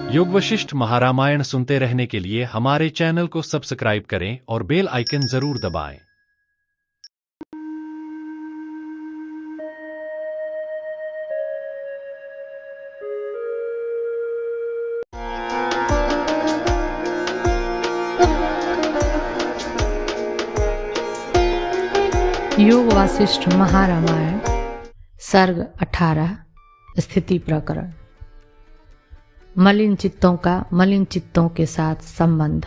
योग वशिष्ठ महारामायण सुनते रहने के लिए हमारे चैनल को सब्सक्राइब करें और बेल आइकन जरूर दबाएं। योग वासिष्ठ महारामायण सर्ग 18 स्थिति प्रकरण। मलिन चित्तों का मलिन चित्तों के साथ संबंध।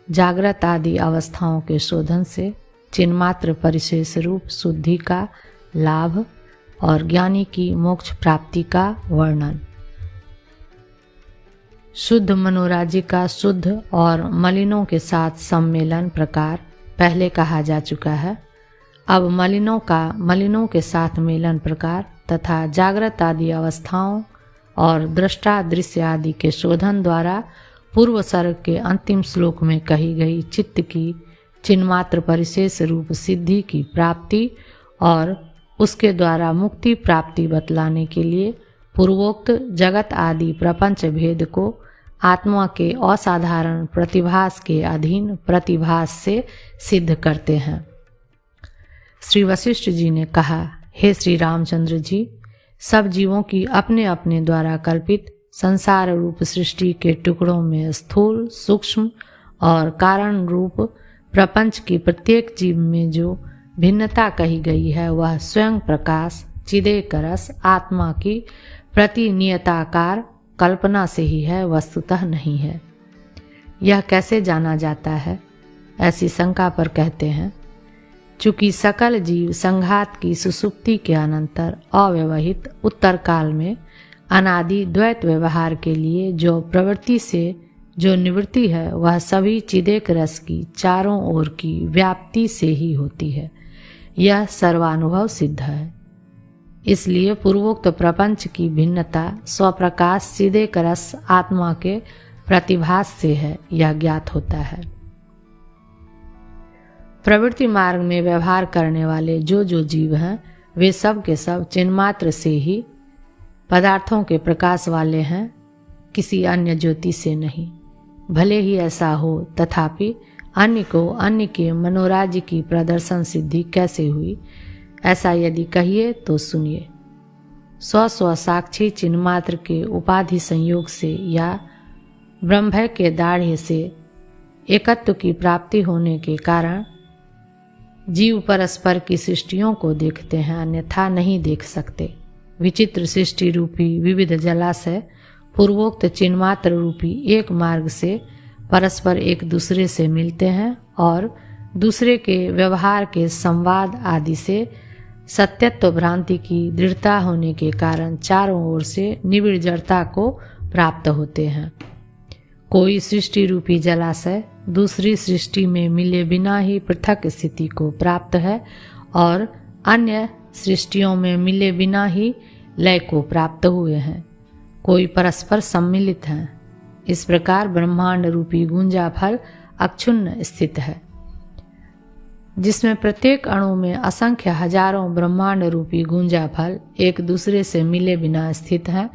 जागृत आदि अवस्थाओं के शोधन से चिन्मात्र परिशेष रूप शुद्धि का लाभ और ज्ञानी की मोक्ष प्राप्ति का वर्णन। शुद्ध मनोराज्य का शुद्ध और मलिनों के साथ सम्मेलन प्रकार पहले कहा जा चुका है। अब मलिनों का मलिनों के साथ मेलन प्रकार तथा जागृत आदि अवस्थाओं और दृष्टा दृश्य आदि के शोधन द्वारा पूर्व सर्ग के अंतिम श्लोक में कही गई चित्त की चिन्मात्र परिशेष रूप सिद्धि की प्राप्ति और उसके द्वारा मुक्ति प्राप्ति बतलाने के लिए पूर्वोक्त जगत आदि प्रपंच भेद को आत्मा के असाधारण प्रतिभास के अधीन प्रतिभास से सिद्ध करते हैं। श्री वशिष्ठ जी ने कहा, हे श्री रामचंद्र जी, सब जीवों की अपने अपने द्वारा कल्पित संसार रूप सृष्टि के टुकड़ों में स्थूल सूक्ष्म और कारण रूप प्रपंच की प्रत्येक जीव में जो भिन्नता कही गई है वह स्वयं प्रकाश चिदेक रस आत्मा की प्रतिनियताकार कल्पना से ही है, वस्तुतः नहीं है। यह कैसे जाना जाता है? ऐसी शंका पर कहते हैं, चूंकि सकल जीव संघात की सुसुप्ति के अनंतर अव्यवहित उत्तर काल में अनादि द्वैत व्यवहार के लिए जो प्रवृत्ति से जो निवृत्ति है वह सभी चिदेक रस की चारों ओर की व्याप्ति से ही होती है। यह सर्वानुभव सिद्ध है। इसलिए पूर्वोक्त प्रपंच की भिन्नता स्वप्रकाश चिदेक रस आत्मा के प्रतिभास से है, यह ज्ञात होता है। प्रवृत्ति मार्ग में व्यवहार करने वाले जो जीव हैं वे सब के सब चिन्मात्र से ही पदार्थों के प्रकाश वाले हैं, किसी अन्य ज्योति से नहीं। भले ही ऐसा हो तथापि अन्य को अन्य के मनोराज्य की प्रदर्शन सिद्धि कैसे हुई, ऐसा यदि कहिए तो सुनिए। स्व साक्षी चिन्मात्र के उपाधि संयोग से या ब्रह्म के दाढ़्य से एकत्व की प्राप्ति होने के कारण जीव परस्पर की सृष्टियों को देखते हैं, अन्यथा नहीं देख सकते। विचित्र सृष्टि रूपी विविध जलाशय पूर्वोक्त चिन्मात्र रूपी एक मार्ग से परस्पर एक दूसरे से मिलते हैं और दूसरे के व्यवहार के संवाद आदि से सत्यत्व भ्रांति की दृढ़ता होने के कारण चारों ओर से निबिड़ जड़ता को प्राप्त होते हैं। कोई सृष्टि रूपी जलाशय दूसरी सृष्टि में मिले बिना ही पृथक स्थिति को प्राप्त है और अन्य सृष्टियों में मिले बिना ही लय को प्राप्त हुए हैं। कोई परस्पर सम्मिलित हैं। इस प्रकार ब्रह्मांड रूपी गुंजा फल अक्षुण्ण स्थित है, जिसमें प्रत्येक अणु में असंख्य हजारों ब्रह्मांड रूपी गुंजा फल एक दूसरे से मिले बिना स्थित हैं।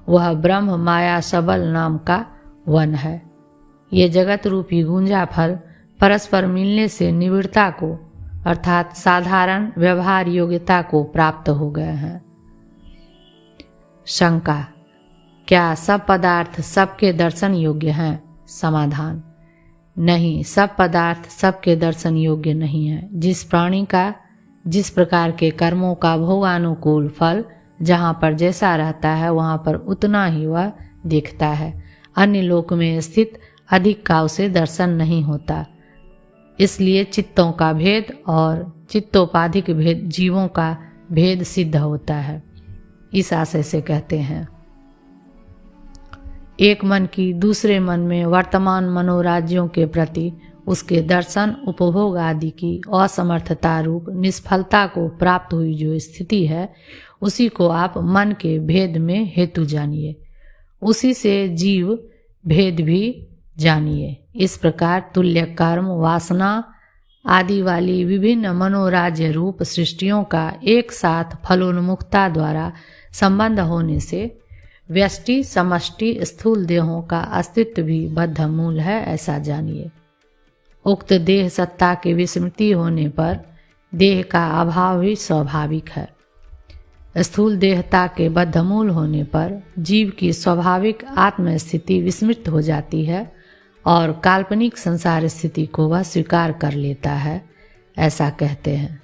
वह ब्रह्म माया सबल नाम का वन है। ये जगत रूपी गुंजा फल परस्पर मिलने से निविड़ता को अर्थात साधारण व्यवहार योग्यता को प्राप्त हो गए हैं। शंका, क्या सब पदार्थ सबके दर्शन योग्य हैं? समाधान, नहीं, सब पदार्थ सबके दर्शन योग्य नहीं है। जिस प्राणी का जिस प्रकार के कर्मों का भोगानुकूल फल जहाँ पर जैसा रहता है वहाँ पर उतना ही वह देखता है। अन्य लोक में स्थित अधिक का उसे दर्शन नहीं होता। इसलिए चित्तों का भेद और चित्तोपाधिक भेद जीवों का भेद सिद्ध होता है। इस आशय से कहते हैं, एक मन की दूसरे मन में वर्तमान मनोराज्यों के प्रति उसके दर्शन उपभोग आदि की असमर्थता रूप निष्फलता को प्राप्त हुई जो स्थिति है, उसी को आप मन के भेद में हेतु जानिए। उसी से जीव भेद भी जानिए। इस प्रकार तुल्य कर्म वासना आदि वाली विभिन्न मनोराज्य रूप सृष्टियों का एक साथ फलोन्मुखता द्वारा संबंध होने से व्यष्टि समष्टि स्थूल देहों का अस्तित्व भी बद्धमूल है, ऐसा जानिए। उक्त देह सत्ता की विस्मृति होने पर देह का अभाव ही स्वाभाविक है। स्थूल देहता के बद्धमूल होने पर जीव की स्वाभाविक आत्म स्थिति विस्मृत हो जाती है और काल्पनिक संसार स्थिति को वह स्वीकार कर लेता है, ऐसा कहते हैं।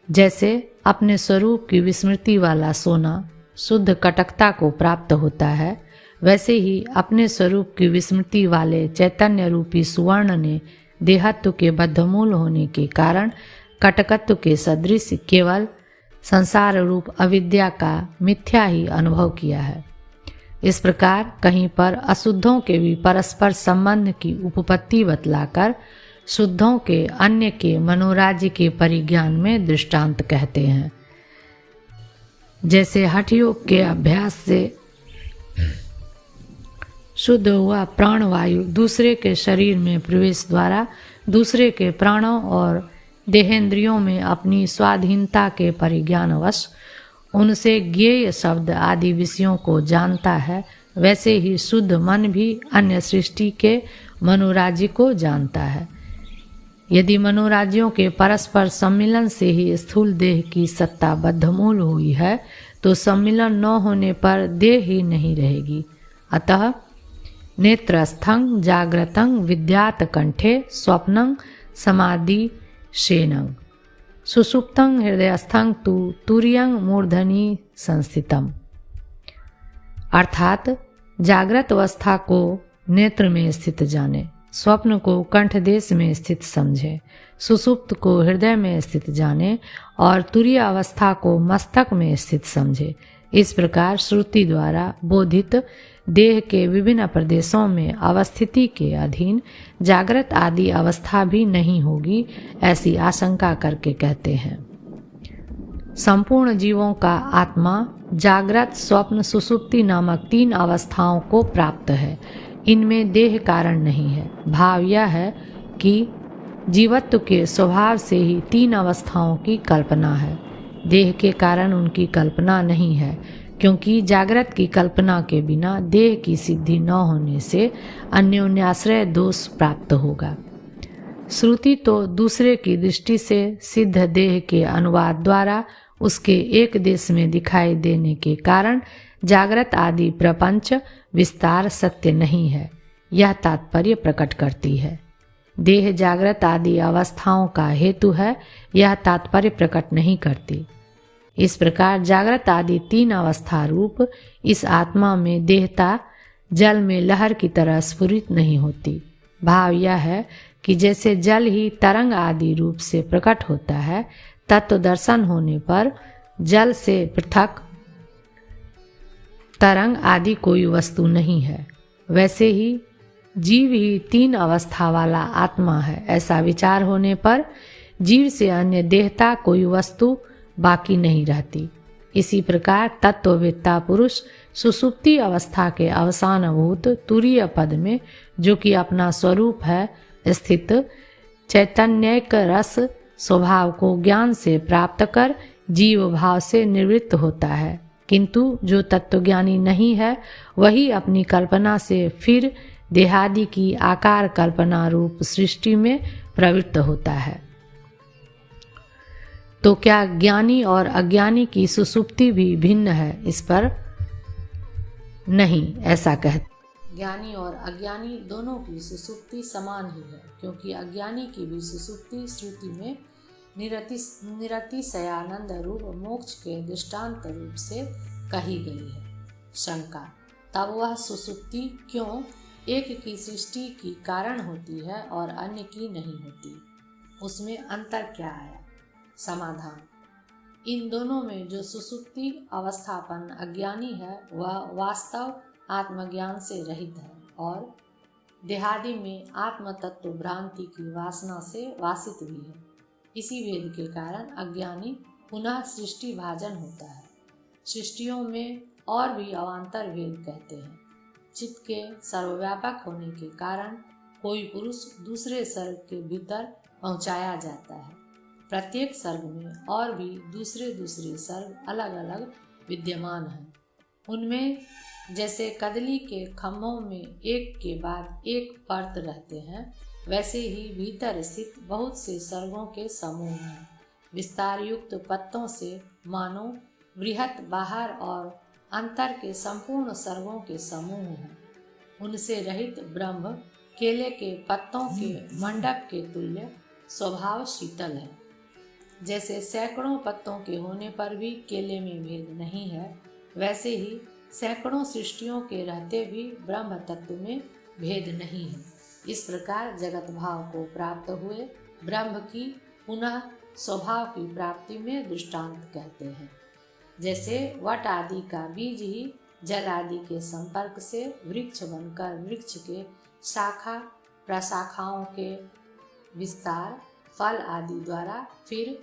जैसे अपने स्वरूप की विस्मृति वाला सोना शुद्ध कटकता को प्राप्त होता है, वैसे ही अपने स्वरूप की विस्मृति वाले चैतन्य रूपी सुवर्ण ने देहत्व के बद्धमूल होने के कारण कटकत्व के सदृश केवल संसार रूप अविद्या का मिथ्या ही अनुभव किया है। इस प्रकार कहीं पर अशुद्धों के भी परस्पर संबंध की उपपत्ति बतलाकर शुद्धों के अन्य के मनोराज्य के परिज्ञान में दृष्टांत कहते हैं। जैसे हठ योग के अभ्यास से शुद्ध हुआ प्राणवायु दूसरे के शरीर में प्रवेश द्वारा दूसरे के प्राणों और देहेंद्रियों में अपनी स्वाधीनता के परिज्ञानवश उनसे ज्ञेय शब्द आदि विषयों को जानता है, वैसे ही शुद्ध मन भी अन्य सृष्टि के मनोराज्य को जानता है। यदि मनोराज्यों के परस्पर सम्मिलन से ही स्थूल देह की सत्ता बद्धमूल हुई है, तो सम्मिलन न होने पर देह ही नहीं रहेगी। अतः नेत्रस्थं जाग्रतं विद्यात कंठे स्वप्नं समाधि शेनं सुषुप्तं हृदयस्थं तु तुर्यं मूर्धनि संस्थितम्। अर्थात जागृत अवस्था को नेत्र में स्थित जाने, स्वप्न को कंठ देश में स्थित समझे, सुषुप्त को हृदय में स्थित जाने और तुरीय अवस्था को मस्तक में स्थित समझे। इस प्रकार श्रुति द्वारा बोधित देह के विभिन्न प्रदेशों में अवस्थिति के अधीन जागृत आदि अवस्था भी नहीं होगी, ऐसी आशंका करके कहते हैं। संपूर्ण जीवों का आत्मा जागृत स्वप्न सुषुप्ति नामक 3 अवस्थाओं को प्राप्त है। इनमें देह कारण नहीं है। भाव यह है कि जीवत्व के स्वभाव से ही 3 अवस्थाओं की कल्पना है, देह के कारण उनकी कल्पना नहीं है, क्योंकि जागृत की कल्पना के बिना देह की सिद्धि न होने से अन्योन्याश्रय दोष प्राप्त होगा। श्रुति तो दूसरे की दृष्टि से सिद्ध देह के अनुवाद द्वारा उसके एक देश में दिखाई देने के कारण जागृत आदि प्रपंच विस्तार सत्य नहीं है, यह तात्पर्य प्रकट करती है। देह जागृत आदि अवस्थाओं का हेतु है, यह तात्पर्य प्रकट नहीं करती। इस प्रकार जागृत आदि 3 अवस्था रूप इस आत्मा में देहता जल में लहर की तरह स्फुरित नहीं होती। भाव यह है कि जैसे जल ही तरंग आदि रूप से प्रकट होता है, तत्व दर्शन होने पर जल से पृथक तरंग आदि कोई वस्तु नहीं है, वैसे ही जीव ही 3 अवस्था वाला आत्मा है। ऐसा विचार होने पर जीव से अन्य देहता कोई वस्तु बाकी नहीं रहती। इसी प्रकार तत्ववेत्ता पुरुष सुषुप्ति अवस्था के अवसानभूत तुरीय पद में, जो कि अपना स्वरूप है, स्थित चैतन्यक रस स्वभाव को ज्ञान से प्राप्त कर जीव भाव से निवृत्त होता है। किंतु जो तत्वज्ञानी नहीं है, वही अपनी कल्पना से फिर देहादि की आकार कल्पना रूप सृष्टि में प्रवृत्त होता है। तो क्या ज्ञानी और अज्ञानी की सुषुप्ति भी भिन्न है? इस पर नहीं, ऐसा कहते। ज्ञानी और अज्ञानी दोनों की सुषुप्ति समान ही है, क्योंकि अज्ञानी की भी सुषुप्ति श्रुति में निरतिशयानंद रूप मोक्ष के दृष्टांत रूप से कही गई है। शंका, तब वह सुषुप्ति क्यों एक की सृष्टि की कारण होती है और अन्य की नहीं होती? उसमें अंतर क्या आया? समाधान, इन दोनों में जो सुषुप्ति अवस्थापन अज्ञानी है, वह वास्तव आत्मज्ञान से रहित है और देहादि में आत्म तत्व भ्रांति की वासना से वासित भी है। इसी भेद के कारण अज्ञानी पुनः सृष्टि भाजन होता है। सृष्टियों में और भी अवान्तर भेद कहते हैं। चित्त के सर्वव्यापक होने के कारण कोई पुरुष दूसरे सर्ग के भीतर पहुंचाया जाता है। प्रत्येक सर्ग में और भी दूसरे सर्ग अलग अलग विद्यमान हैं। उनमें जैसे कदली के खम्भों में एक के बाद एक परत रहते हैं, वैसे ही भीतर स्थित बहुत से सर्गों के समूह हैं। विस्तार युक्त पत्तों से मानो बृहत बाहर और अंतर के संपूर्ण सर्गों के समूह हैं। उनसे रहित ब्रह्म केले के पत्तों के मंडप के तुल्य स्वभाव शीतल है। जैसे सैकड़ों पत्तों के होने पर भी केले में भेद नहीं है, वैसे ही सैकड़ों सृष्टियों के रहते भी ब्रह्म तत्व में भेद नहीं है। इस प्रकार जगत भाव को प्राप्त हुए ब्रह्म की पुनः स्वभाव की प्राप्ति में दृष्टांत कहते हैं। जैसे वट आदि का बीज ही जल आदि के संपर्क से वृक्ष बनकर वृक्ष के शाखा प्रशाखाओं के विस्तार फल आदि द्वारा फिर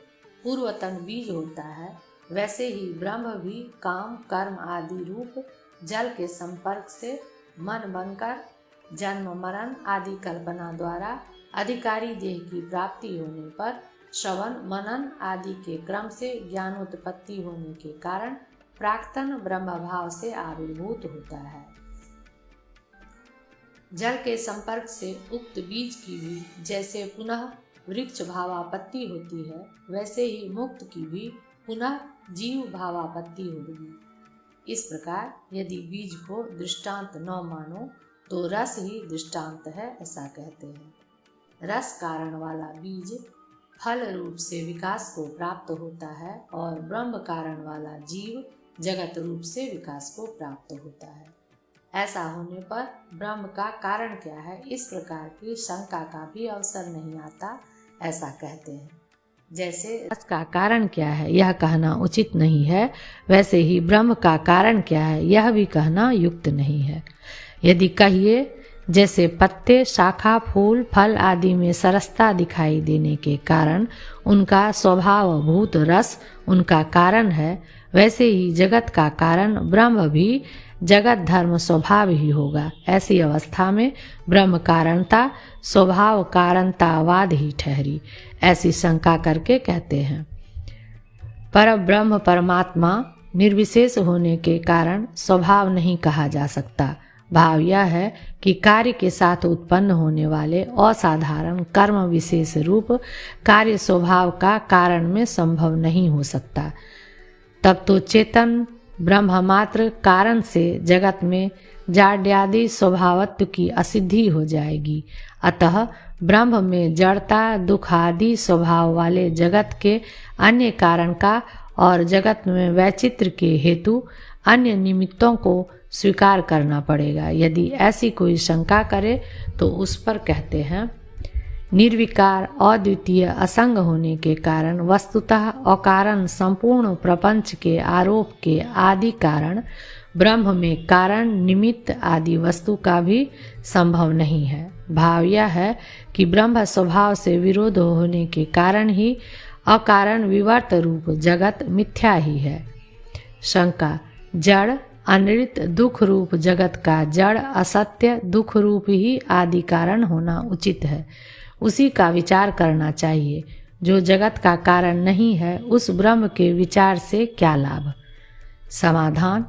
पूर्वतन बीज होता है, वैसे ही ब्रह्म भी काम कर्म आदि रूप जल के संपर्क से मन बनकर जन्म मरण आदि कल्पना द्वारा अधिकारी देह की प्राप्ति होने पर श्रवण मनन आदि के क्रम से ज्ञानोत्पत्ति होने के कारण प्राक्तन ब्रह्म भाव से आविर्भूत होता है। जल के संपर्क से उक्त बीज की भी जैसे पुनः वृक्ष भावापत्ति होती है, वैसे ही मुक्त की भी पुनः जीव भावापत्ति होगी। इस प्रकार यदि बीज को दृष्टांत न मानो तो रस ही दृष्टांत है, ऐसा कहते हैं। रस कारण वाला बीज फल रूप से विकास को प्राप्त होता है और ब्रह्म कारण वाला जीव जगत रूप से विकास को प्राप्त होता है। ऐसा होने पर ब्रह्म का कारण क्या है, इस प्रकार की शंका का भी अवसर नहीं आता, ऐसा कहते हैं। जैसे रस का कारण क्या है यह कहना उचित नहीं है, वैसे ही ब्रह्म का कारण क्या है यह भी कहना युक्त नहीं है। यदि कहिए जैसे पत्ते शाखा फूल फल आदि में सरसता दिखाई देने के कारण उनका स्वभावभूत रस उनका कारण है, वैसे ही जगत का कारण ब्रह्म भी जगत धर्म स्वभाव ही होगा। ऐसी अवस्था में ब्रह्म कारणता स्वभाव कारणतावाद ही ठहरी, ऐसी शंका करके कहते हैं। पर ब्रह्म परमात्मा निर्विशेष होने के कारण स्वभाव नहीं कहा जा सकता। भाव यह है कि कार्य के साथ उत्पन्न होने वाले असाधारण कर्म विशेष रूप कार्य स्वभाव का कारण में संभव नहीं हो सकता। तब तो चेतन ब्रह्म मात्र कारण से जगत में जाड्यादि स्वभावत्व की असिद्धि हो जाएगी। अतः ब्रह्म में जड़ता दुख आदि स्वभाव वाले जगत के अन्य कारण का और जगत में वैचित्र के हेतु अन्य निमित्तों को स्वीकार करना पड़ेगा। यदि ऐसी कोई शंका करे तो उस पर कहते हैं, निर्विकार अद्वितीय असंग होने के कारण वस्तुतः अकारण संपूर्ण प्रपंच के आरोप के आदि कारण ब्रह्म में कारण निमित्त आदि वस्तु का भी संभव नहीं है। भाव यह है कि ब्रह्म स्वभाव से विरोध होने के कारण ही अकारण विवर्त रूप जगत मिथ्या ही है। शंका, जड़ अनृत दुख रूप जगत का जड़ असत्य दुख रूप ही आदि कारण होना उचित है, उसी का विचार करना चाहिए। जो जगत का कारण नहीं है उस ब्रह्म के विचार से क्या लाभ। समाधान,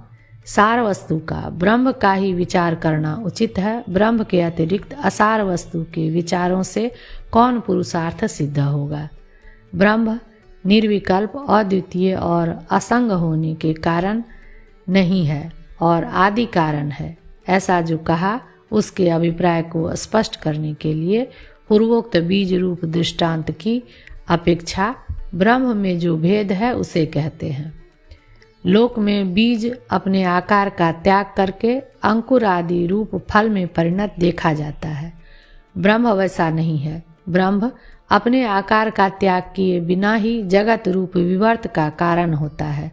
सार वस्तु का ब्रह्म का ही विचार करना उचित है। ब्रह्म के अतिरिक्त असार वस्तु के विचारों से कौन पुरुषार्थ सिद्ध होगा। ब्रह्म निर्विकल्प अद्वितीय और असंग होने के कारण नहीं है और आदि कारण है, ऐसा जो कहा उसके अभिप्राय को स्पष्ट करने के लिए पूर्वोक्त बीज रूप दृष्टांत की अपेक्षा ब्रह्म में जो भेद है उसे कहते हैं। लोक में बीज अपने आकार का त्याग करके अंकुर आदि रूप फल में परिणत देखा जाता है। ब्रह्म वैसा नहीं है। ब्रह्म अपने आकार का त्याग किए बिना ही जगत रूप विवर्त का कारण होता है।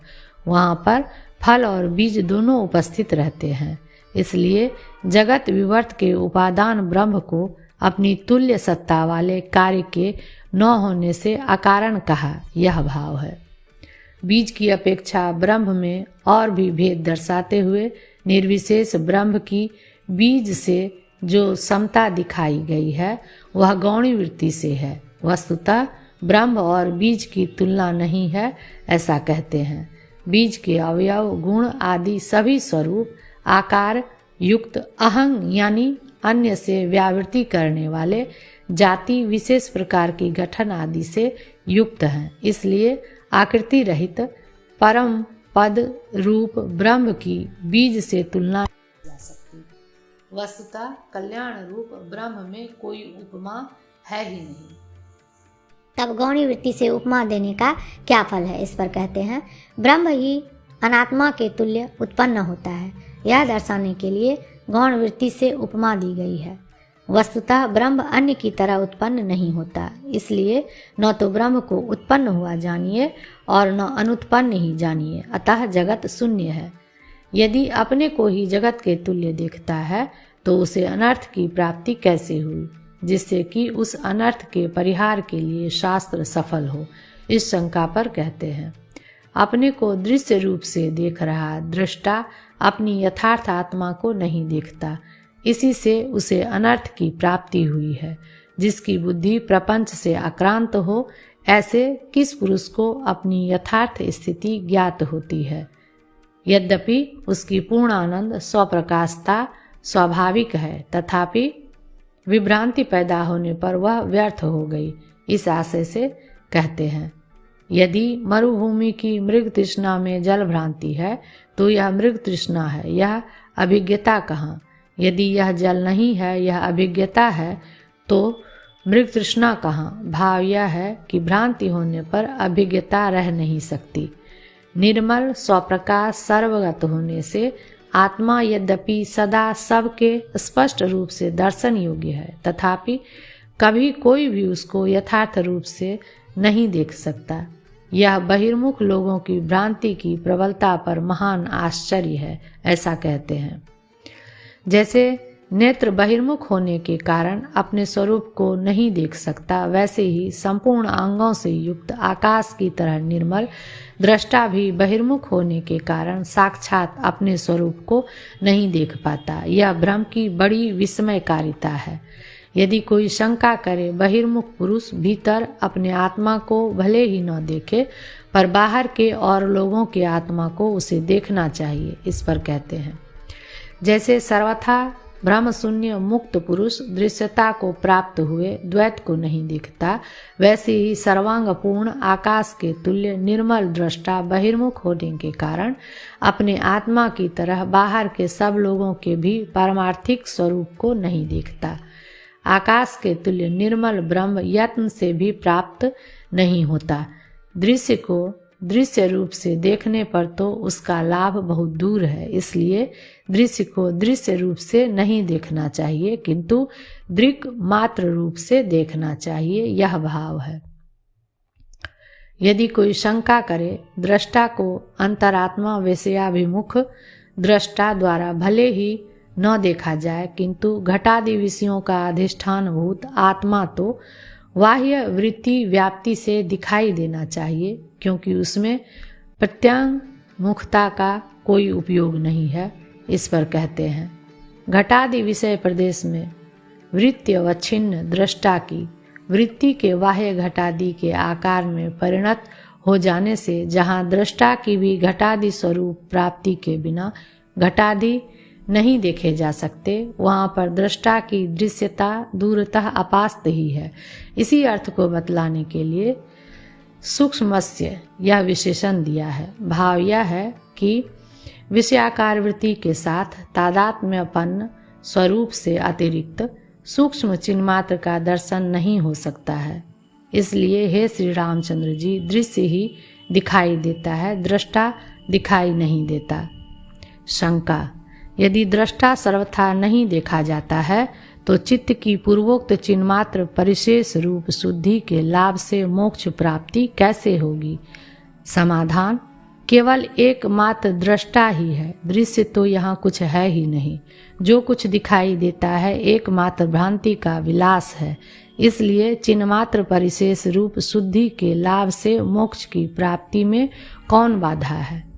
वहाँ पर फल और बीज दोनों उपस्थित रहते हैं। इसलिए जगत विवर्त के उपादान ब्रह्म को अपनी तुल्य सत्ता वाले कार्य के न होने से अकारण कहा, यह भाव है। बीज की अपेक्षा ब्रह्म में और भी भेद दर्शाते हुए निर्विशेष ब्रह्म की बीज से जो समता दिखाई गई है वह गौणी वृत्ति से है। वस्तुतः ब्रह्म और बीज की तुलना नहीं है, ऐसा कहते हैं। बीज के अवयव, गुण आदि सभी स्वरूप आकार युक्त अहंग यानी अन्य से व्यावृत्ति करने वाले जाति विशेष प्रकार की गठन आदि से युक्त हैं। इसलिए आकृति रहित परम पद रूप ब्रह्म की बीज से तुलना की जा सकती। वस्तुतः कल्याण रूप ब्रह्म में कोई उपमा है ही नहीं। तब गौणी वृत्ति से उपमा देने का क्या फल है? इस पर कहते हैं, ब्रह्म ही अनात्मा के तुल्य उत्पन्न होता है। यह दर्शाने के लिए गौण वृत्ति से उपमा दी गई है। वस्तुतः ब्रह्म अन्य की तरह उत्पन्न नहीं होता, इसलिए न तो ब्रह्म को उत्पन्न हुआ जानिए और न अनुत्पन्न ही जानिए। अतः जगत शून्य है। यदि अपने को ही जगत के तुल्य देखता है तो उसे अनर्थ की प्राप्ति कैसे हुई, जिससे कि उस अनर्थ के परिहार के लिए शास्त्र सफल हो। इस शंका पर कहते हैं, अपने को दृश्य रूप से देख रहा दृष्टा अपनी यथार्थ आत्मा को नहीं देखता, इसी से उसे अनर्थ की प्राप्ति हुई है। जिसकी बुद्धि प्रपंच से आक्रांत हो, ऐसे किस पुरुष को अपनी यथार्थ स्थिति ज्ञात होती है। यद्यपि उसकी पूर्ण आनंद स्वप्रकाशता स्वाभाविक है, तथापि विभ्रांति पैदा होने पर वह व्यर्थ हो गई। इस आशय से कहते हैं, यदि मरुभूमि की मृग तृष्णा में जल भ्रांति है तो यह मृग तृष्णा है, यह अभिज्ञता कहाँ। यदि यह जल नहीं है, यह अभिज्ञता है, तो मृग तृष्णा कहाँ। भाव यह है कि भ्रांति होने पर अभिज्ञता रह नहीं सकती। निर्मल स्वप्रकाश सर्वगत होने से आत्मा यद्यपि सदा सबके स्पष्ट रूप से दर्शन योग्य है, तथापि कभी कोई भी उसको यथार्थ रूप से नहीं देख सकता। यह बहिर्मुख लोगों की भ्रांति की प्रबलता पर महान आश्चर्य है, ऐसा कहते हैं। जैसे नेत्र बहिर्मुख होने के कारण अपने स्वरूप को नहीं देख सकता, वैसे ही संपूर्ण अंगों से युक्त आकाश की तरह निर्मल दृष्टा भी बहिर्मुख होने के कारण साक्षात अपने स्वरूप को नहीं देख पाता। यह ब्रह्म की बड़ी विस्मयकारिता है। यदि कोई शंका करे, बहिर्मुख पुरुष भीतर अपने आत्मा को भले ही न देखे, पर बाहर के और लोगों के आत्मा को उसे देखना चाहिए। इस पर कहते हैं, जैसे सर्वथा ब्रह्म शून्य मुक्त पुरुष दृश्यता को प्राप्त हुए द्वैत को नहीं देखता, वैसे ही सर्वांग पूर्ण आकाश के तुल्य निर्मल दृष्टा बहिर्मुख होने के कारण अपने आत्मा की तरह बाहर के सब लोगों के भी पारमार्थिक स्वरूप को नहीं देखता। आकाश के तुल्य निर्मल ब्रह्म यत्न से भी प्राप्त नहीं होता। दृश्य को दृश्य रूप से देखने पर तो उसका लाभ बहुत दूर है, इसलिए दृश्य को दृश्य रूप से नहीं देखना चाहिए, किंतु दृक् मात्र रूप से देखना चाहिए, यह भाव है। यदि कोई शंका करे, दृष्टा को अंतरात्मा विषयाभिमुख दृष्टा द्वारा भले ही न देखा जाए, किंतु घटादि विषयों का अधिष्ठानभूत आत्मा तो बाह्य वृत्ति व्याप्ति से दिखाई देना चाहिए, क्योंकि उसमें प्रत्यंगमुखता का कोई उपयोग नहीं है। इस पर कहते हैं, घटादि विषय प्रदेश में वृत्ति अवच्छिन्न दृष्टा की वृत्ति के बाह्य घटादि के आकार में परिणत हो जाने से जहाँ दृष्टा की भी घटादि स्वरूप प्राप्ति के बिना घटादि नहीं देखे जा सकते, वहाँ पर दृष्टा की दृश्यता दूरतः अपास्त ही है। इसी अर्थ को बतलाने के लिए सूक्ष्मस्य यह विशेषण दिया है। भाव यह है कि विषयाकार वृत्ति के साथ तादात्म्यपन्न स्वरूप से अतिरिक्त सूक्ष्म चिन्मात्र का दर्शन नहीं हो सकता है। इसलिए हे श्री रामचंद्र जी, दृश्य ही दिखाई देता है, दृष्टा दिखाई नहीं देता। शंका, यदि दृष्टा सर्वथा नहीं देखा जाता है तो चित्त की पूर्वोक्त चिन्मात्र परिशेष रूप शुद्धि के लाभ से मोक्ष प्राप्ति कैसे होगी? समाधान, केवल एकमात्र दृष्टा ही है, दृश्य तो यहाँ कुछ है ही नहीं। जो कुछ दिखाई देता है एकमात्र भ्रांति का विलास है। इसलिए चिन्मात्र परिशेष रूप शुद्धि के लाभ से मोक्ष की प्राप्ति में कौन बाधा है?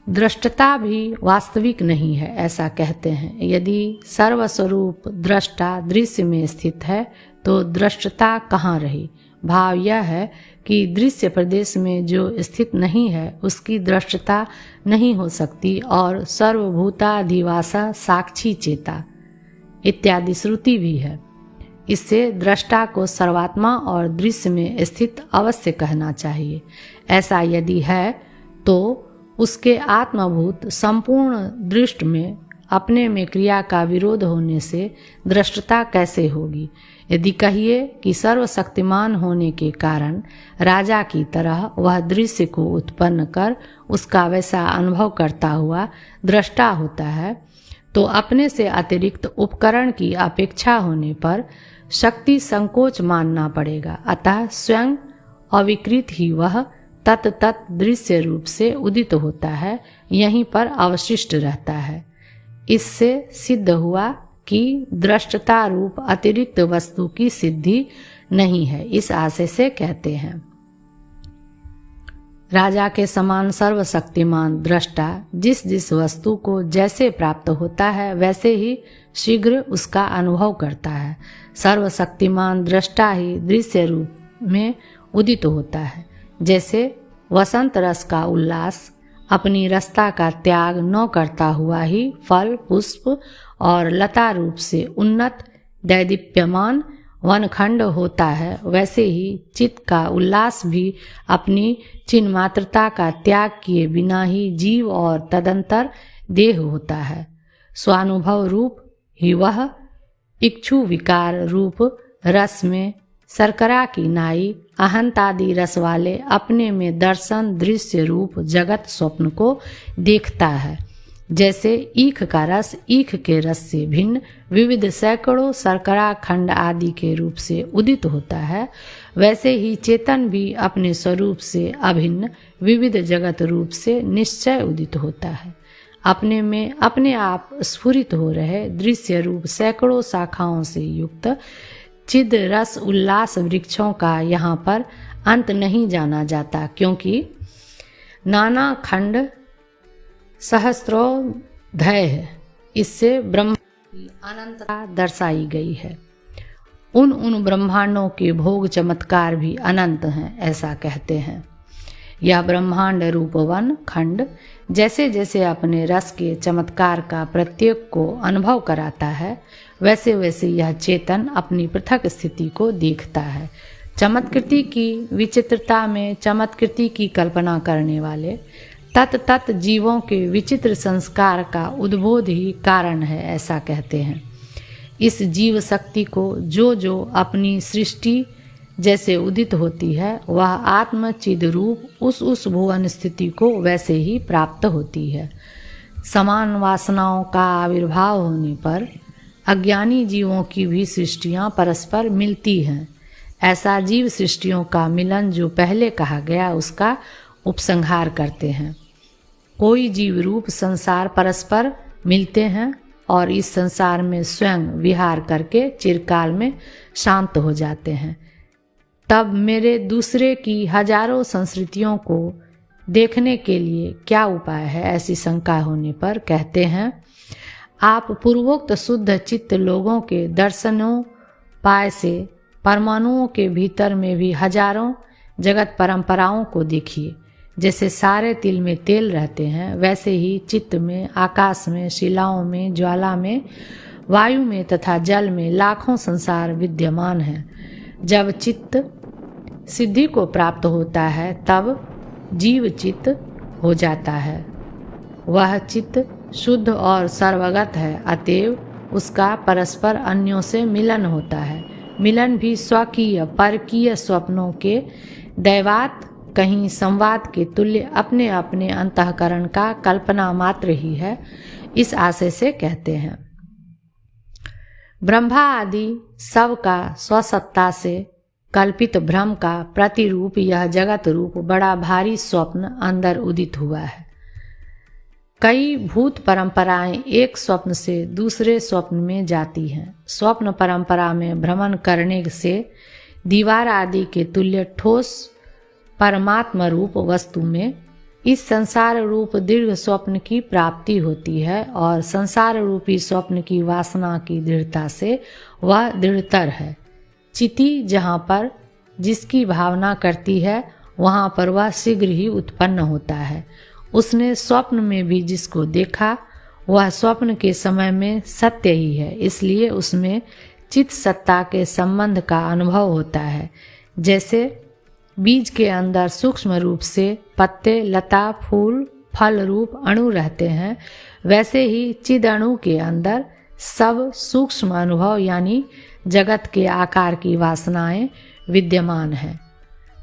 दृष्टता भी वास्तविक नहीं है, ऐसा कहते हैं। यदि सर्वस्वरूप दृष्टा दृश्य में स्थित है तो दृष्टता कहाँ रही? भाव यह है कि दृश्य प्रदेश में जो स्थित नहीं है उसकी दृष्टता नहीं हो सकती और सर्वभूताधिवासा साक्षी चेता इत्यादि श्रुति भी है। इससे दृष्टा को सर्वात्मा और दृश्य में स्थित अवश्य कहना चाहिए। ऐसा यदि है तो उसके आत्मभूत संपूर्ण दृष्ट में अपने में क्रिया का विरोध होने से दृष्टता कैसे होगी। यदि कहिए कि सर्वशक्तिमान होने के कारण राजा की तरह वह दृश्य को उत्पन्न कर उसका वैसा अनुभव करता हुआ दृष्टा होता है, तो अपने से अतिरिक्त उपकरण की अपेक्षा होने पर शक्ति संकोच मानना पड़ेगा। अतः स्वयं अविकृत ही वह तत् दृश्य रूप से उदित होता है, यहीं पर अवशिष्ट रहता है। इससे सिद्ध हुआ कि दृष्टता रूप अतिरिक्त वस्तु की सिद्धि नहीं है। इस आशय से कहते हैं, राजा के समान सर्वशक्तिमान दृष्टा जिस जिस वस्तु को जैसे प्राप्त होता है वैसे ही शीघ्र उसका अनुभव करता है। सर्वशक्तिमान दृष्टा ही दृश्य रूप में उदित होता है। जैसे वसंत रस का उल्लास अपनी रसता का त्याग न करता हुआ ही फल पुष्प और लता रूप से उन्नत दैदीप्यमान वनखंड होता है, वैसे ही चित्त का उल्लास भी अपनी चिन्मात्रता का त्याग किए बिना ही जीव और तदंतर देह होता है। स्वानुभव रूप ही वह इच्छु विकार रूप रस में शर्करा की नाई अहंतादि रस वाले अपने में दर्शन दृश्य रूप जगत स्वप्न को देखता है। जैसे ईख का रस ईख के रस से भिन्न विविध सैकड़ों शर्करा खंड आदि के रूप से उदित होता है, वैसे ही चेतन भी अपने स्वरूप से अभिन्न विविध जगत रूप से निश्चय उदित होता है। अपने में अपने आप स्फुरित हो रहे दृश्य रूप सैकड़ों शाखाओं से युक्त चिद रस उल्लास वृक्षों का यहाँ पर अंत नहीं जाना जाता, क्योंकि नाना खंड सहस्रोधय है। इससे ब्रह्म की अनंतता दर्शाई गई है। उन ब्रह्मांडों के भोग चमत्कार भी अनंत हैं, ऐसा कहते हैं। यह ब्रह्मांड रूप वन खंड जैसे जैसे अपने रस के चमत्कार का प्रत्येक को अनुभव कराता है, वैसे वैसे यह चेतन अपनी पृथक स्थिति को देखता है। चमत्कृति की विचित्रता में चमत्कृति की कल्पना करने वाले तत् जीवों के विचित्र संस्कार का उद्बोध ही कारण है, ऐसा कहते हैं। इस जीव शक्ति को जो जो अपनी सृष्टि जैसे उदित होती है, वह आत्मचिद रूप उस भुवन स्थिति को वैसे ही प्राप्त होती है। समान वासनाओं का आविर्भाव होने पर अज्ञानी जीवों की भी सृष्टियां परस्पर मिलती हैं। ऐसा जीव सृष्टियों का मिलन जो पहले कहा गया उसका उपसंहार करते हैं। कोई जीव रूप संसार परस्पर मिलते हैं और इस संसार में स्वयं विहार करके चिरकाल में शांत हो जाते हैं। तब मेरे दूसरे की हजारों संस्कृतियों को देखने के लिए क्या उपाय है, ऐसी शंका होने पर कहते हैं, आप पूर्वोक्त शुद्ध चित्त लोगों के दर्शनों पाय से परमाणुओं के भीतर में भी हजारों जगत परंपराओं को देखिए। जैसे सारे तिल में तेल रहते हैं, वैसे ही चित्त में, आकाश में, शिलाओं में, ज्वाला में, वायु में तथा जल में लाखों संसार विद्यमान हैं। जब चित्त सिद्धि को प्राप्त होता है तब जीव चित्त हो जाता है। वह चित्त शुद्ध और सर्वगत है, अतएव उसका परस्पर अन्यों से मिलन होता है। मिलन भी स्वकीय परकीय स्वप्नों के दैवात कहीं संवाद के तुल्य अपने अपने अंतःकरण का कल्पना मात्र ही है, इस आशय से कहते हैं। ब्रह्मा आदि सब का स्वसत्ता से कल्पित भ्रम का प्रतिरूप यह जगत रूप बड़ा भारी स्वप्न अंदर उदित हुआ है। कई भूत परंपराएं एक स्वप्न से दूसरे स्वप्न में जाती हैं। स्वप्न परंपरा में भ्रमण करने से दीवार आदि के तुल्य ठोस परमात्मा रूप वस्तु में इस संसार रूप दीर्घ स्वप्न की प्राप्ति होती है और संसार रूपी स्वप्न की वासना की दृढ़ता से वह दृढ़तर है। चिति जहाँ पर जिसकी भावना करती है वहाँ पर वह शीघ्र ही उत्पन्न होता है। उसने स्वप्न में भी जिसको देखा वह स्वप्न के समय में सत्य ही है, इसलिए उसमें चित्त सत्ता के संबंध का अनुभव होता है। जैसे बीज के अंदर सूक्ष्म रूप से पत्ते, लता, फूल, फल रूप अणु रहते हैं, वैसे ही चिद अणु के अंदर सब सूक्ष्म अनुभव यानी जगत के आकार की वासनाएं विद्यमान है।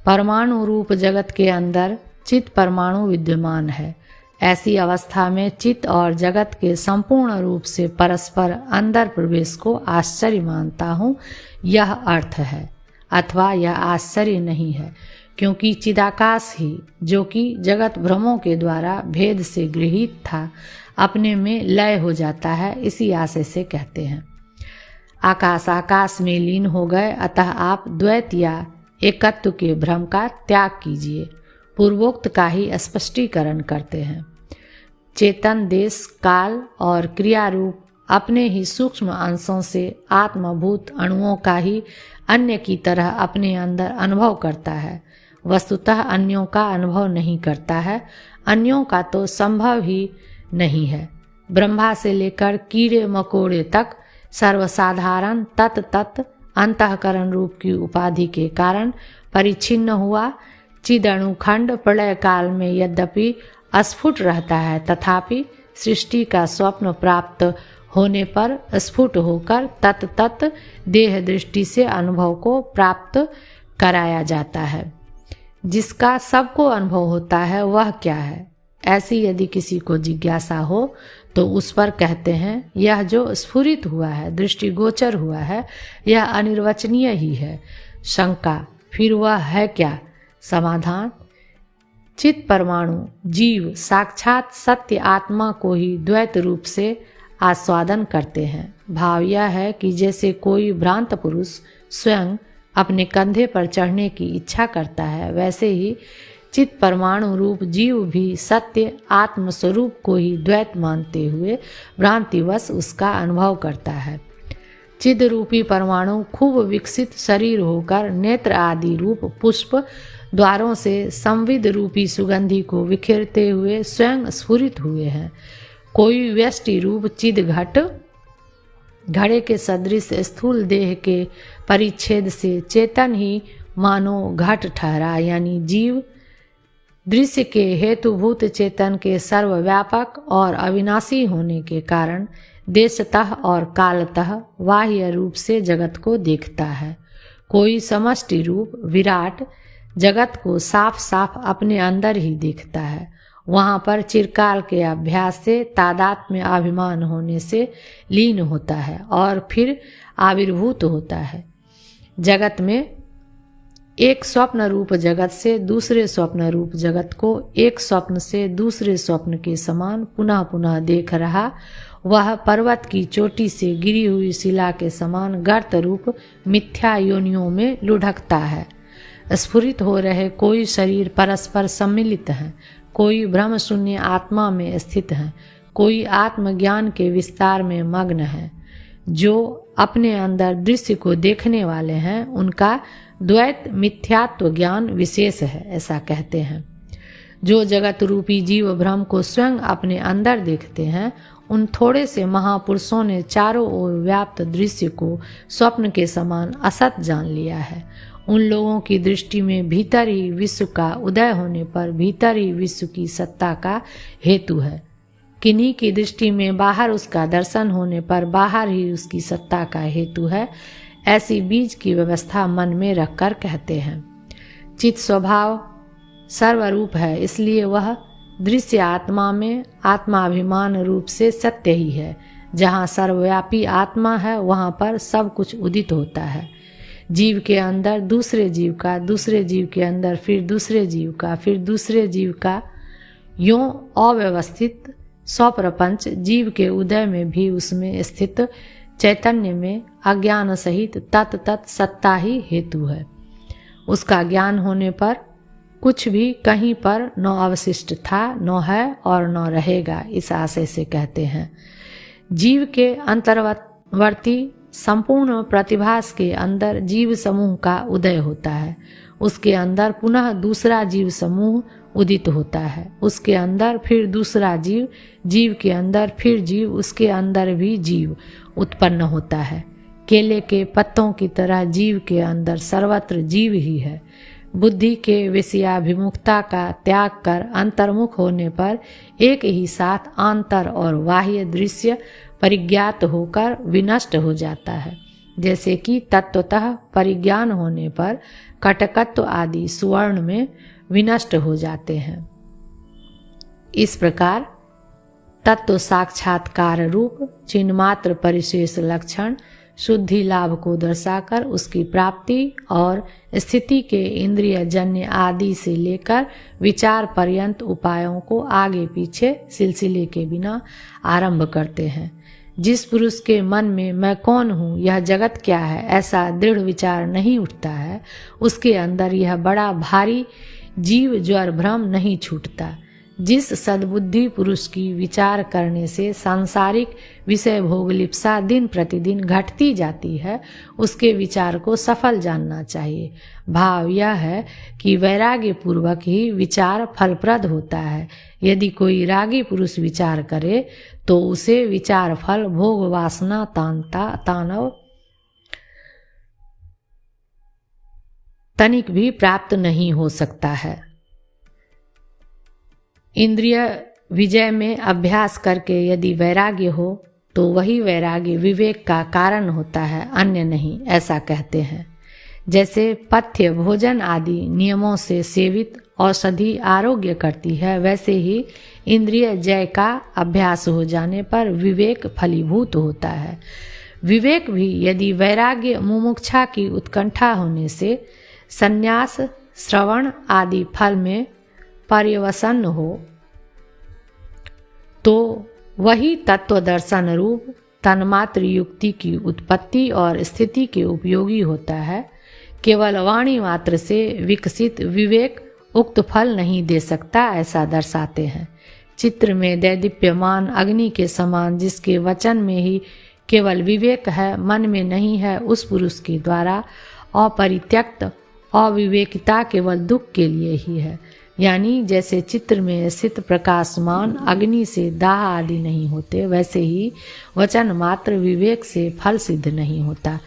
परमाणु रूप जगत के अंदर चित्त परमाणु विद्यमान है। ऐसी अवस्था में चित्त और जगत के संपूर्ण रूप से परस्पर अंदर प्रवेश को आश्चर्य मानता हूँ, यह अर्थ है। अथवा यह आश्चर्य नहीं है, क्योंकि चिदाकाश ही, जो कि जगत भ्रमों के द्वारा भेद से गृहीत था, अपने में लय हो जाता है, इसी आशय से कहते हैं। आकाश आकाश में लीन हो गए, अतः आप द्वैत या एकत्व के भ्रम का त्याग कीजिए। पूर्वोक्त का ही स्पष्टीकरण करते हैं। चेतन, देश, काल और क्रिया रूप अपने ही सूक्ष्म अंशों से आत्मभूत अणुओं का ही अन्य की तरह अपने अंदर अनुभव करता है। वस्तुतः अन्यों का अनुभव नहीं करता है, अन्यों का तो संभव ही नहीं है। ब्रह्मा से लेकर कीड़े मकोड़े तक सर्वसाधारण तत् अंतःकरण रूप की उपाधि के कारण परिच्छिन्न हुआ चिदणुखंड प्रलय काल में यद्यपि अस्फुट रहता है, तथापि सृष्टि का स्वप्न प्राप्त होने पर स्फुट होकर तत् देह दृष्टि से अनुभव को प्राप्त कराया जाता है। जिसका सबको अनुभव होता है वह क्या है, ऐसी यदि किसी को जिज्ञासा हो तो उस पर कहते हैं, यह जो स्फुरित हुआ है, दृष्टिगोचर हुआ है, यह अनिर्वचनीय ही है। शंका, फिर वह है क्या? समाधान, चित्त परमाणु जीव साक्षात सत्य आत्मा को ही द्वैत रूप से आस्वादन करते हैं। भाव यह है कि जैसे कोई भ्रांत पुरुष स्वयं अपने कंधे पर चढ़ने की इच्छा करता है, वैसे ही चित्त परमाणु रूप जीव भी सत्य आत्म स्वरूप को ही द्वैत मानते हुए भ्रांतिवश उसका अनुभव करता है। चिद रूपी परमाणु खूब विकसित शरीर होकर नेत्र आदि रूप पुष्प द्वारों से संविद रूपी सुगंधि को विखेरते हुए स्वयं स्फुरित हुए हैं। कोई व्यष्टि रूप चिद घड़े के सदृश स्थूल देह के परिच्छेद से चेतन ही मानो घट ठहरा, यानी जीव दृश्य के हेतुभूत चेतन के सर्वव्यापक और अविनाशी होने के कारण देशतः और कालतः बाह्य रूप से जगत को देखता है। कोई समष्टि रूप विराट जगत को साफ साफ अपने अंदर ही देखता है। वहाँ पर चिरकाल के अभ्यास से तादात्म्य अभिमान होने से लीन होता है और फिर आविर्भूत होता है। जगत में एक स्वप्न रूप जगत से दूसरे स्वप्न रूप जगत को एक स्वप्न से दूसरे स्वप्न के समान पुनः पुनः देख रहा, वह पर्वत की चोटी से गिरी हुई शिला के समान गर्त रूप मिथ्या योनियों में लुढ़कता है। स्फुरित हो रहे कोई शरीर परस्पर सम्मिलित हैं, कोई ब्रह्म शून्य आत्मा में स्थित हैं, कोई आत्मज्ञान के विस्तार में मग्न है। जो अपने अंदर दृश्य को देखने वाले हैं उनका द्वैत मिथ्यात्व ज्ञान विशेष है, ऐसा कहते हैं। जो जगत रूपी जीव भ्रम को स्वयं अपने अंदर देखते हैं, उन थोड़े से महापुरुषों ने चारों ओर व्याप्त दृश्य को स्वप्न के समान असत जान लिया है। उन लोगों की दृष्टि में भीतर ही विश्व का उदय होने पर भीतर ही विश्व की सत्ता का हेतु है। किन्हीं की दृष्टि में बाहर उसका दर्शन होने पर बाहर ही उसकी सत्ता का हेतु है। ऐसी बीज की व्यवस्था मन में रखकर कहते हैं। चित्त स्वभाव सर्वरूप है, इसलिए वह दृश्य आत्मा में आत्माभिमान रूप से सत्य ही है। जहाँ सर्वव्यापी आत्मा है वहाँ पर सब कुछ उदित होता है। जीव के अंदर दूसरे जीव का, दूसरे जीव के अंदर फिर दूसरे जीव का, फिर दूसरे जीव का, यों अव्यवस्थित स्वप्रपंच जीव के उदय में भी उसमें स्थित चैतन्य में अज्ञान सहित तत् सत्ता ही हेतु है। उसका ज्ञान होने पर कुछ भी कहीं पर न अवशिष्ट था, न है और न रहेगा, इस आशय से कहते हैं। जीव के अंतर्वर्ती संपूर्ण प्रतिभास के अंदर जीव समूह का उदय होता है। उसके अंदर पुनः दूसरा जीव समूह उदित होता है। उसके अंदर फिर दूसरा जीव, जीव के अंदर फिर जीव, उसके अंदर भी जीव उत्पन्न होता है। केले के पत्तों की तरह जीव के अंदर सर्वत्र जीव ही है। बुद्धि के विषयाभिमुखता का त्याग कर अंतर्मुख होने पर एक ही साथ आंतर और बाह्य दृश्य परिज्ञात होकर विनष्ट हो जाता है। जैसे कि तत्वतः परिज्ञान होने पर कटकत्व आदि सुवर्ण में विनष्ट हो जाते हैं। इस प्रकार तत्व साक्षात्कार रूप चिन्मात्र परिशेष लक्षण शुद्धि लाभ को दर्शाकर उसकी प्राप्ति और स्थिति के इंद्रिय जन्य आदि से लेकर विचार पर्यंत उपायों को आगे पीछे सिलसिले के बिना आरंभ करते हैं। जिस पुरुष के मन में मैं कौन हूँ, यह जगत क्या है, ऐसा दृढ़ विचार नहीं उठता है, उसके अंदर यह बड़ा भारी जीव ज्वर भ्रम नहीं छूटता। जिस सद्बुद्धि पुरुष की विचार करने से सांसारिक विषय भोग लिप्सा दिन प्रतिदिन घटती जाती है, उसके विचार को सफल जानना चाहिए। भाव यह है कि वैराग्य पूर्वक ही विचार फलप्रद होता है। यदि कोई रागी पुरुष विचार करे तो उसे विचार फल भोग वासना तानव तनिक भी प्राप्त नहीं हो सकता है। इंद्रिय विजय में अभ्यास करके यदि वैराग्य हो तो वही वैराग्य विवेक का कारण होता है, अन्य नहीं, ऐसा कहते हैं। जैसे पथ्य भोजन आदि नियमों से सेवित औषधि आरोग्य करती है, वैसे ही इंद्रिय जय का अभ्यास हो जाने पर विवेक फलीभूत होता है। विवेक भी यदि वैराग्य मुमुक्षा की उत्कंठा होने से संन्यास श्रवण आदि फल में पर्यवसन हो तो वही तत्व दर्शन रूप तन्मात्र युक्ति की उत्पत्ति और स्थिति के उपयोगी होता है। केवल वाणी मात्र से विकसित विवेक उक्त फल नहीं दे सकता, ऐसा दर्शाते हैं। चित्र में दैदीप्यमान अग्नि के समान जिसके वचन में ही केवल विवेक है, मन में नहीं है, उस पुरुष के द्वारा अपरित्यक्त अविवेकिता केवल दुख के लिए ही है। यानी जैसे चित्र में स्थित प्रकाशमान अग्नि से दाह आदि नहीं होते, वैसे ही वचन मात्र विवेक से फल सिद्ध नहीं होता।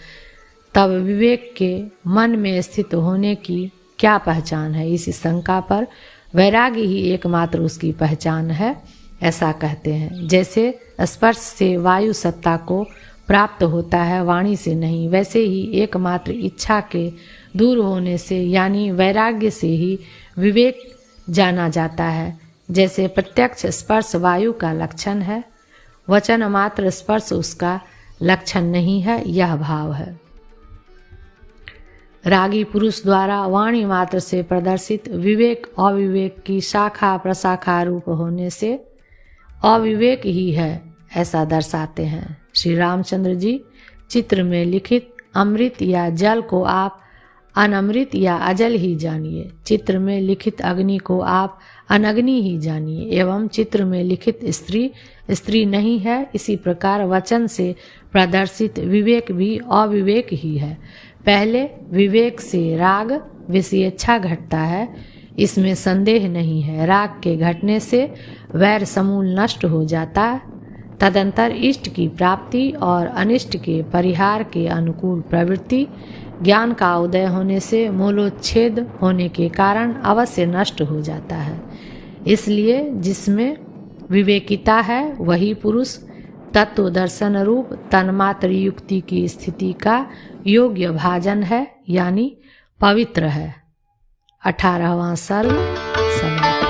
तब विवेक के मन में स्थित होने की क्या पहचान है? इसी शंका पर वैराग्य ही एकमात्र उसकी पहचान है, ऐसा कहते हैं। जैसे स्पर्श से वायु सत्ता को प्राप्त होता है, वाणी से नहीं, वैसे ही एकमात्र इच्छा के दूर होने से यानी वैराग्य से ही विवेक जाना जाता है। जैसे प्रत्यक्ष स्पर्श वायु का लक्षण है, वचन मात्र स्पर्श उसका लक्षण नहीं है, यह भाव है। रागी पुरुष द्वारा वाणी मात्र से प्रदर्शित विवेक अविवेक की शाखा प्रशाखा रूप होने से अविवेक ही है, ऐसा दर्शाते हैं। श्री रामचंद्र जी, चित्र में लिखित अमृत या जल को आप अनमृत या अजल ही जानिए, चित्र में लिखित अग्नि को आप अनग्नि ही जानिए, एवं चित्र में लिखित स्त्री स्त्री नहीं है। इसी प्रकार वचन से प्रदर्शित विवेक भी अविवेक ही है। पहले विवेक से राग विषयेच्छा घटता है, इसमें संदेह नहीं है। राग के घटने से वैर समूल नष्ट हो जाता है। तदंतर इष्ट की प्राप्ति और अनिष्ट के परिहार के अनुकूल प्रवृत्ति ज्ञान का उदय होने से मूलोच्छेद होने के कारण अवश्य नष्ट हो जाता है। इसलिए जिसमें विवेकिता है वही पुरुष तत्व दर्शन रूप तन्मात्र युक्ति की स्थिति का योग्य भाजन है, यानी पवित्र है। 18वां सर्ग समाप्त।